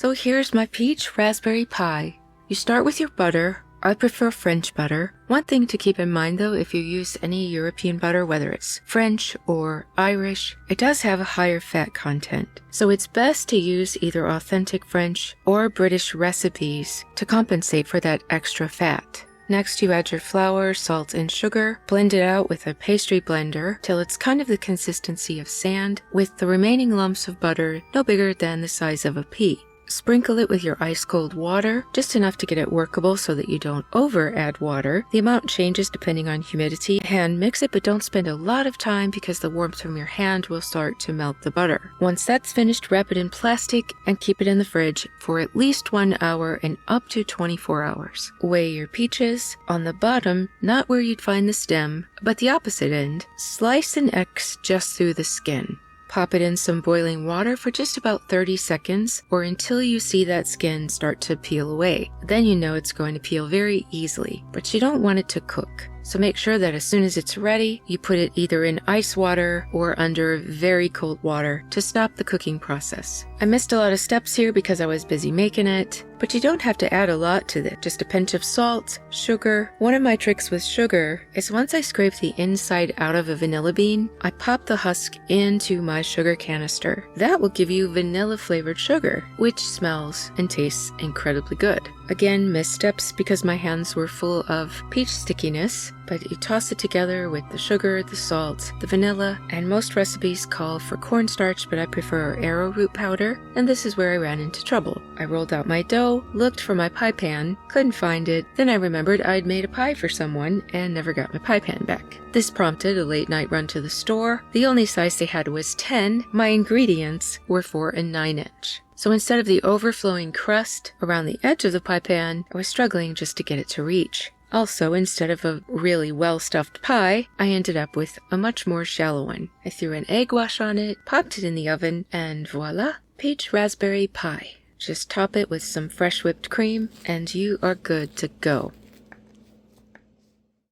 So here's my peach raspberry pie. You start with your butter. I prefer French butter. One thing to keep in mind though, if you use any European butter, whether it's French or Irish, it does have a higher fat content. So it's best to use either authentic French or British recipes to compensate for that extra fat. Next, you add your flour, salt, and sugar. Blend it out with a pastry blender till it's kind of the consistency of sand, with the remaining lumps of butter no bigger than the size of a pea. Sprinkle it with your ice-cold water, just enough to get it workable so that you don't over-add water. The amount changes depending on humidity. Hand mix it, but don't spend a lot of time because the warmth from your hand will start to melt the butter. Once that's finished, wrap it in plastic and keep it in the fridge for at least 1 hour and up to 24 hours. Weigh your peaches. On the bottom, not where you'd find the stem, but the opposite end, slice an X just through the skin. Pop it in some boiling water for just about 30 seconds or until you see that skin start to peel away. Then you know it's going to peel very easily, but you don't want it to cook. So make sure that as soon as it's ready, you put it either in ice water or under very cold water to stop the cooking process. I missed a lot of steps here because I was busy making it, but you don't have to add a lot to it. Just a pinch of salt, sugar. One of my tricks with sugar is once I scrape the inside out of a vanilla bean, I pop the husk into my sugar canister. That will give you vanilla flavored sugar, which smells and tastes incredibly good. Again, missteps because my hands were full of peach stickiness, but you toss it together with the sugar, the salt, the vanilla, and most recipes call for cornstarch, but I prefer arrowroot powder, and this is where I ran into trouble. I rolled out my dough, looked for my pie pan, couldn't find it, then I remembered I'd made a pie for someone and never got my pie pan back. This prompted a late night run to the store. The only size they had was 10. My ingredients were for a 9-inch. So instead of the overflowing crust around the edge of the pie pan, I was struggling just to get it to reach. Also, instead of a really well-stuffed pie, I ended up with a much more shallow one. I threw an egg wash on it, popped it in the oven, and voila, peach raspberry pie. Just top it with some fresh whipped cream, and you are good to go.